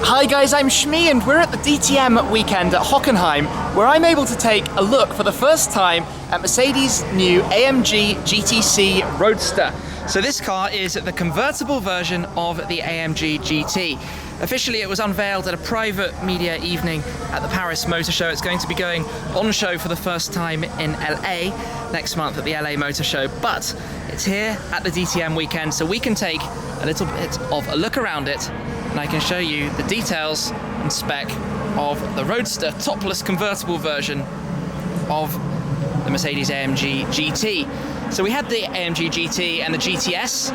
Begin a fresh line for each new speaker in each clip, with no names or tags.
Hi guys, I'm Shmi and we're at the DTM weekend at Hockenheim, where I'm able to take a look for the first time at Mercedes' new AMG GT C Roadster. So this car is the convertible version of the AMG GT. Officially, it was unveiled at a private media evening at the Paris Motorshow. It's going to be going on show for the first time in LA next month at the LA Motorshow, but it's here at the DTM weekend, so we can take a little bit of a look around it, and I can show you the details and spec of the Roadster topless convertible version of the Mercedes-AMG GT. So we had the AMG GT and the GTS.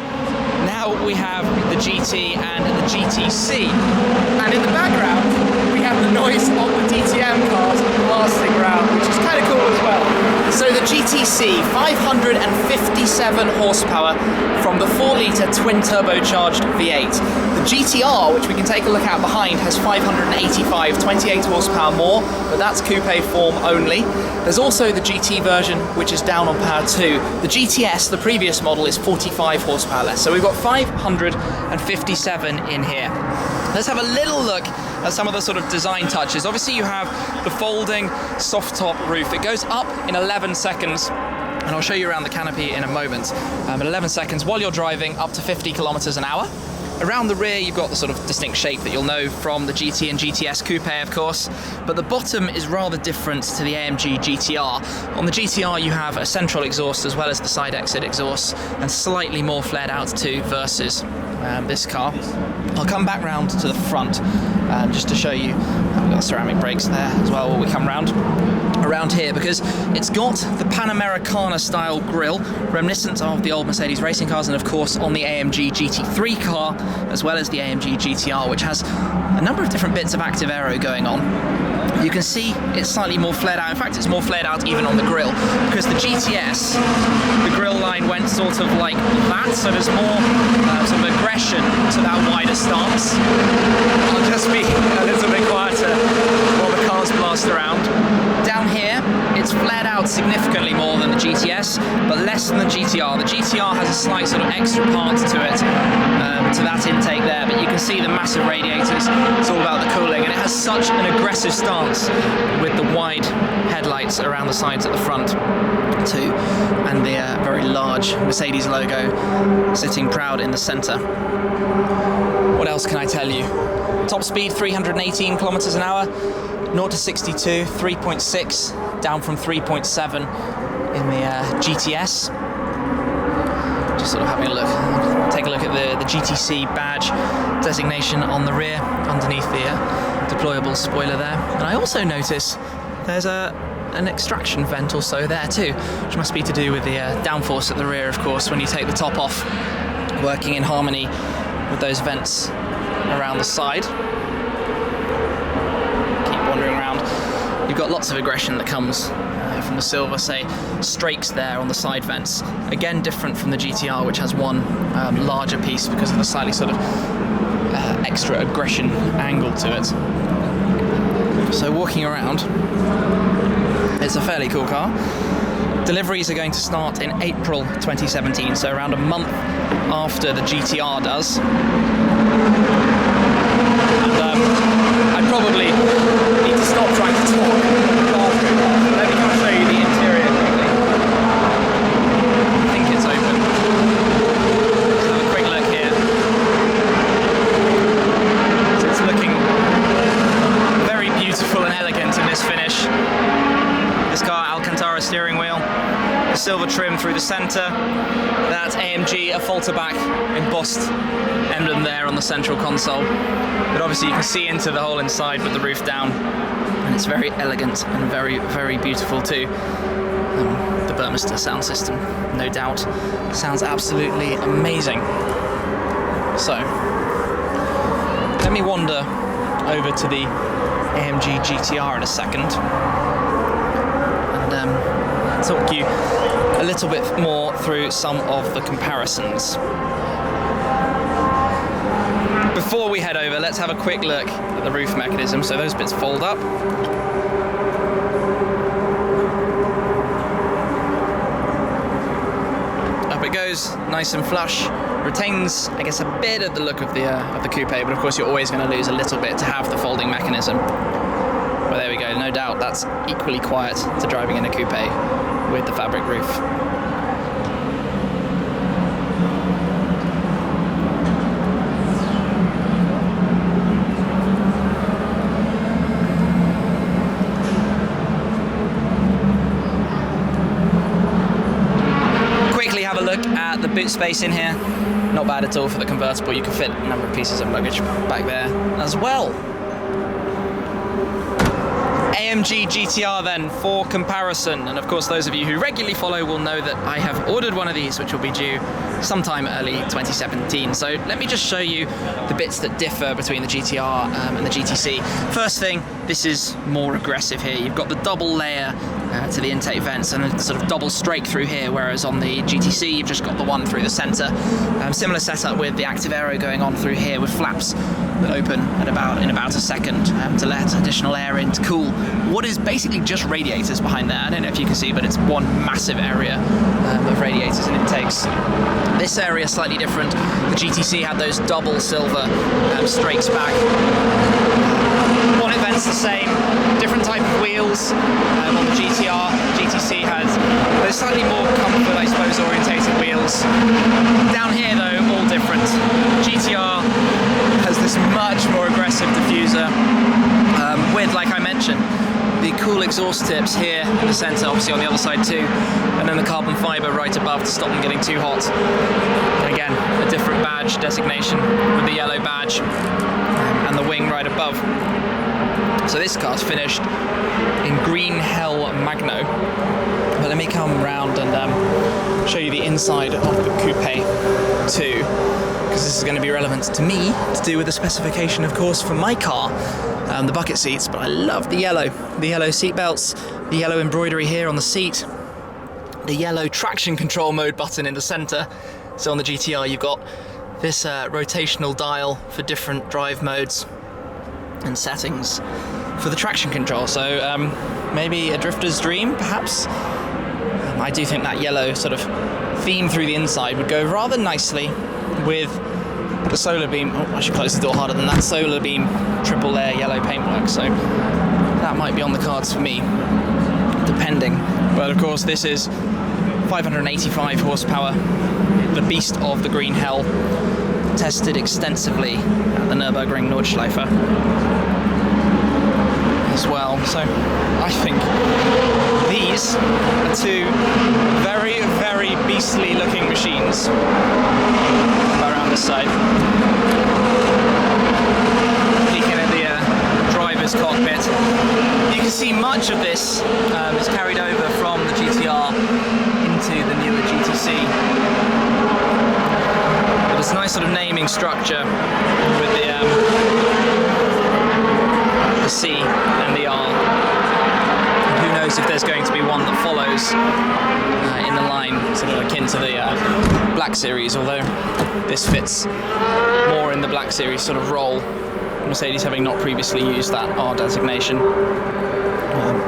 Now we have the GT and the GTC. And in the background, we have the noise of the DTM cars blasting around, which is kind of cool as well. So the GTC, 557 horsepower from the 4-litre twin turbocharged V8. The GTR, which we can take a look at behind, has 585, 28 horsepower more, but that's coupe form only. There's also the GT version, which is down on power too. The GTS, the previous model, is 45 horsepower less. So we've got 557 in here. Let's have a little look at some of the sort of design touches. Obviously you have the folding soft top roof. It goes up in 11 seconds. And I'll show you around the canopy in a moment. In 11 seconds while you're driving up to 50 kilometers an hour. Around the rear, you've got the sort of distinct shape that you'll know from the GT and GTS Coupe, of course, but the bottom is rather different to the AMG GTR. On the GTR, you have a central exhaust as well as the side exit exhaust, and slightly more flared out too versus this car. I'll come back round to the front just to show you. We've got ceramic brakes there as well while we come round around here, because it's got the Panamericana style grille, reminiscent of the old Mercedes racing cars, and of course on the AMG GT3 car, as well as the AMG GTR, which has a number of different bits of active aero going on. You can see it's slightly more flared out. In fact, it's more flared out even on the grille, because the GTS, the grille line went sort of like that, so there's more sort of aggression to that wider stance. I'll just be a little bit quieter while the cars blast around. Down here, it's flared out significantly more than the GTS, but less than the GTR. The GTR has a slight sort of extra part to it, to that intake there, but you can see the massive radiators. It's all about the cooling, and it has such an aggressive stance with the wide headlights around the sides at the front too, and the very large Mercedes logo sitting proud in the center. What else can I tell you? Top speed 318 kilometers an hour. 0 to 62, 3.6, down from 3.7 in the GTS. Just sort of having a look, take a look at the GTC badge designation on the rear, underneath the deployable spoiler there. And I also notice there's an extraction vent or so there too, which must be to do with the downforce at the rear, of course, when you take the top off, working in harmony with those vents around the side. Around. You've got lots of aggression that comes from the silver, say, strakes there on the side vents. Again, different from the GTR, which has one larger piece because of the slightly sort of extra aggression angle to it. So walking around, it's a fairly cool car. Deliveries are going to start in April 2017, so around a month after the GTR does. And I probably need to stop trying to talk. Let me come show you the interior quickly. I think it's open. Let's have a quick look here. So it's looking very beautiful and elegant in this finish. This car, Alcantara steering wheel, the silver trim through the centre, that AMG Affolterback embossed emblem there on the central console. But obviously you can see into the whole inside with the roof down, and it's very elegant and very, very beautiful too. The Burmester sound system, no doubt, sounds absolutely amazing. So, let me wander over to the AMG GTR in a second, and talk you a little bit more through some of the comparisons. Before we head over, let's have a quick look at the roof mechanism. So those bits fold up. Up it goes. windows, nice and flush. Retains, I guess, a bit of the look of the coupe, but of course you're always going to lose a little bit to have the folding mechanism. But there we go, no doubt that's equally quiet to driving in a coupe with the fabric roof. Have a look at the boot space in here. Not bad at all for the convertible. You can fit a number of pieces of luggage back there as well. AMG GT R then, for comparison, and of course those of you who regularly follow will know that I have ordered one of these, which will be due sometime early 2017. So let me just show you the bits that differ between the GTR and the GTC. First thing, this is more aggressive here. You've got the double layer to the intake vents and a sort of double strake through here, whereas on the GTC you've just got the one through the centre. Similar setup with the active aero going on through here with flaps that open in about a second to let additional air in to cool what is basically just radiators behind there. I don't know if you can see, but it's one massive area of radiators and intakes. This area is slightly different. The GTC had those double silver strakes back. Bonnet vents the same, different type of wheels on the GTR. GTC has those slightly more comfort, I suppose, orientated wheels. Down here though, all different. GTR has this much more aggressive diffuser with, like I mentioned, the cool exhaust tips here in the centre, obviously on the other side too, and then the carbon fibre right above to stop them getting too hot. And again, a different badge designation with the yellow badge and the wing right above. So this car's finished in green hell magno. But let me come round and show you the inside of the coupe too, because this is going to be relevant to me, to do with the specification, of course, for my car. The bucket seats, but I love the yellow seat belts, the yellow embroidery here on the seat, the yellow traction control mode button in the centre. So on the GTR you've got this rotational dial for different drive modes and settings for the traction control. So maybe a drifter's dream, perhaps. I do think that yellow sort of theme through the inside would go rather nicely with the solar beam. Oh, I should close the door harder than that. Solar beam triple layer yellow paintwork. So that might be on the cards for me, depending. But of course this is 585 horsepower, the beast of the green hell, tested extensively at the Nürburgring Nordschleife as well. So I think these are two very, very beastly looking machines. Around this side, peeking at the driver's cockpit, you can see much of this is carried over from the GTR into the newer GTC. But it's a nice sort of naming structure with the C and the R. Who knows if there's going to be one that follows in the line, sort of akin to the Black Series, although this fits more in the Black Series sort of role, Mercedes having not previously used that R designation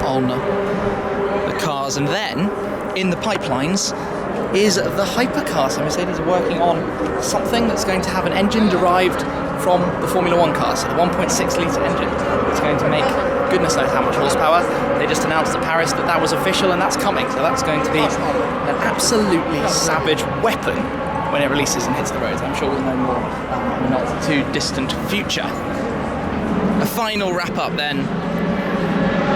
on the cars. And then in the pipelines is the hypercar. So Mercedes are working on something that's going to have an engine derived from the Formula 1 car, so the 1.6 litre engine. It's going to make goodness knows how much horsepower. They just announced at Paris that that was official, and that's coming. So that's going to be an absolutely savage weapon when it releases and hits the roads. I'm sure we'll know more in the not too distant future. A final wrap up then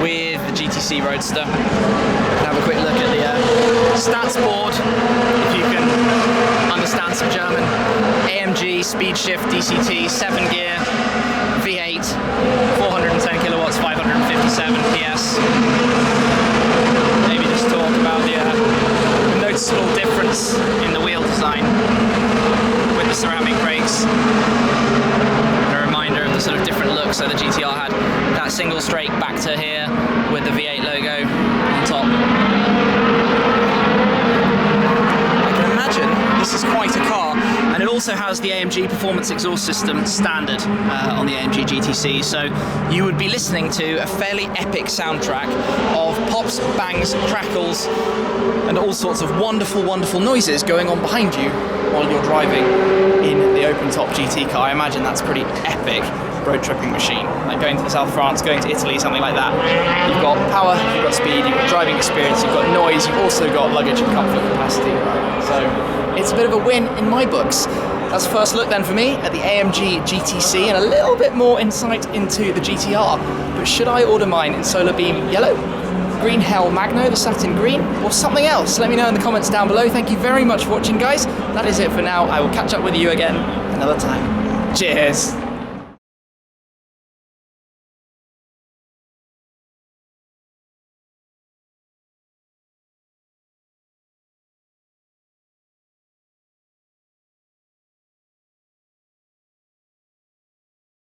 with the GTC Roadster. Have a quick look at the stats board, if you can understand some German. AMG Speed Shift DCT 7 gear V8, 410 kilowatts, 557 PS. Maybe just talk about the noticeable difference in the wheel design with the ceramic brakes. A reminder of the sort of different looks. So the GTR had that single strake back to here with the V8 logo on top. I can imagine this is quite a car, and it also has the AMG performance exhaust system standard on the AMG GT C, so you would be listening to a fairly epic soundtrack of pops, bangs, crackles, and all sorts of wonderful, wonderful noises going on behind you while you're driving in the open-top GT car. I imagine that's a pretty epic road tripping machine, like going to the south of France, going to Italy, something like that. You've got power, you've got speed, you've got driving experience, you've got noise, you've also got luggage and comfort capacity. So it's a bit of a win in my books. That's the first look then for me at the AMG GT C and a little bit more insight into the GTR. But should I order mine in Solar Beam Yellow, Green Hell Magno, the satin green, or something else? Let me know in the comments down below. Thank you very much for watching, guys. That is it for now. I will catch up with you again another time. Cheers.